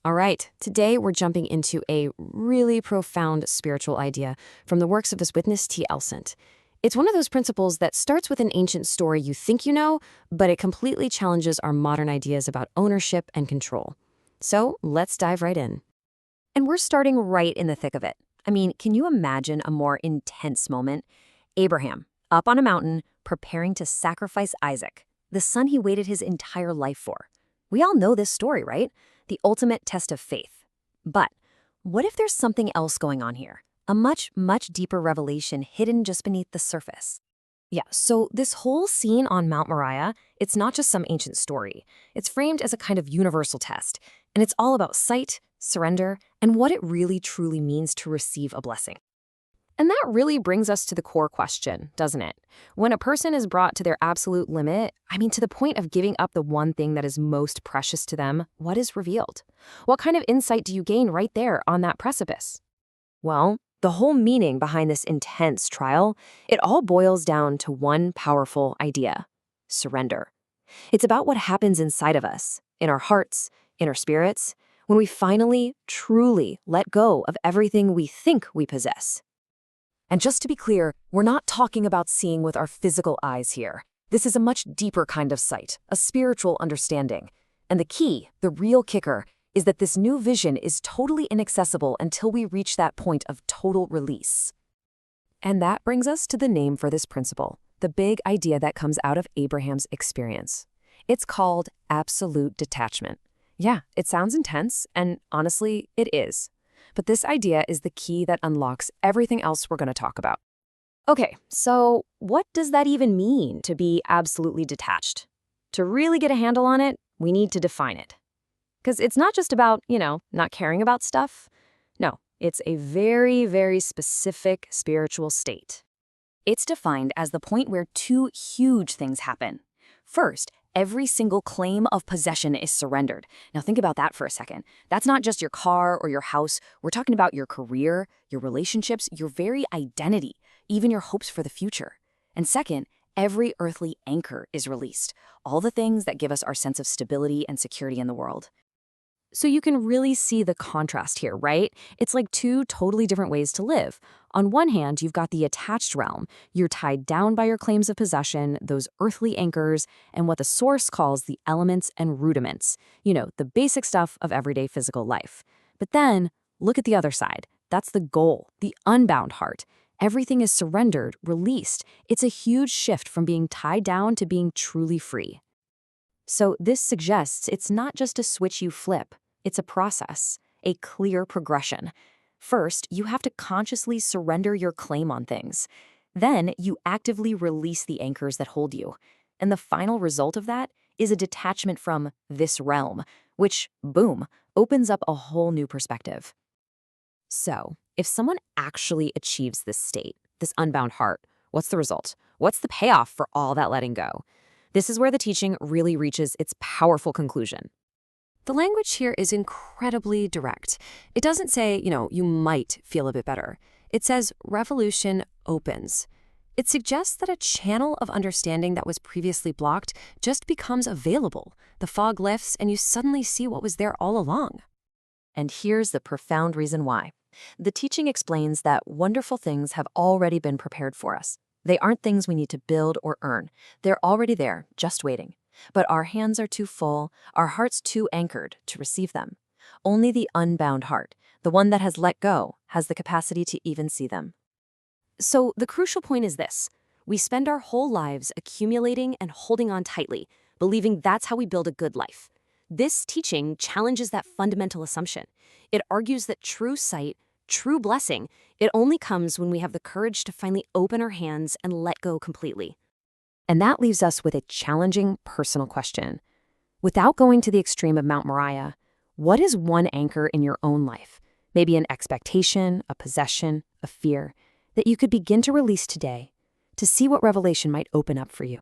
All right, today we're jumping into a really profound spiritual idea from the works of this witness T. Elsant. It's one of those principles that starts with an ancient story you think you know, but it completely challenges our modern ideas about ownership and control. So let's dive right in. And we're starting right in the thick of it. I mean, can you imagine a more intense moment? Abraham, up on a mountain, preparing to sacrifice Isaac, the son he waited his entire life for. We all know this story, right? The ultimate test of faith. But what if there's something else going on here? A much, much deeper revelation hidden just beneath the surface. Yeah, so this whole scene on Mount Moriah, it's not just some ancient story. It's framed as a kind of universal test, and it's all about sight, surrender, and what it really truly means to receive a blessing. And that really brings us to the core question, doesn't it? When a person is brought to their absolute limit, to the point of giving up the one thing that is most precious to them, what is revealed? What kind of insight do you gain right there on that precipice? Well, the whole meaning behind this intense trial, it all boils down to one powerful idea: surrender. It's about what happens inside of us, in our hearts, in our spirits, when we finally, truly let go of everything we think we possess. And just to be clear, we're not talking about seeing with our physical eyes here. This is a much deeper kind of sight, a spiritual understanding. And the key, the real kicker, is that this new vision is totally inaccessible until we reach that point of total release. And that brings us to the name for this principle, the big idea that comes out of Abraham's experience. It's called absolute detachment. Yeah, it sounds intense, and honestly, it is. But this idea is the key that unlocks everything else we're going to talk about. Okay, so what does that even mean to be absolutely detached? To really get a handle on it, we need to define it. Because it's not just about, not caring about stuff. No, it's a very, very specific spiritual state. It's defined as the point where two huge things happen. First, every single claim of possession is surrendered. Now think about that for a second. That's not just your car or your house. We're talking about your career, your relationships, your very identity, even your hopes for the future. And second, every earthly anchor is released. All the things that give us our sense of stability and security in the world. So you can really see the contrast here, right? It's like two totally different ways to live. On one hand, you've got the attached realm. You're tied down by your claims of possession, those earthly anchors, and what the Source calls the elements and rudiments. The basic stuff of everyday physical life. But then, look at the other side. That's the goal, the unbound heart. Everything is surrendered, released. It's a huge shift from being tied down to being truly free. So this suggests it's not just a switch you flip. It's a process, a clear progression. First, you have to consciously surrender your claim on things. Then, you actively release the anchors that hold you. And the final result of that is a detachment from this realm, which, boom, opens up a whole new perspective. So, if someone actually achieves this state, this unbound heart, what's the result? What's the payoff for all that letting go? This is where the teaching really reaches its powerful conclusion. The language here is incredibly direct. It doesn't say, you might feel a bit better. It says revolution opens. It suggests that a channel of understanding that was previously blocked just becomes available. The fog lifts and you suddenly see what was there all along. And here's the profound reason why. The teaching explains that wonderful things have already been prepared for us. They aren't things we need to build or earn. They're already there, just waiting. But our hands are too full, our hearts too anchored to receive them. Only the unbound heart, the one that has let go, has the capacity to even see them. So the crucial point is this. We spend our whole lives accumulating and holding on tightly, believing that's how we build a good life. This teaching challenges that fundamental assumption. It argues that true sight, true blessing, it only comes when we have the courage to finally open our hands and let go completely. And that leaves us with a challenging personal question. Without going to the extreme of Mount Moriah, what is one anchor in your own life, maybe an expectation, a possession, a fear, that you could begin to release today to see what revelation might open up for you?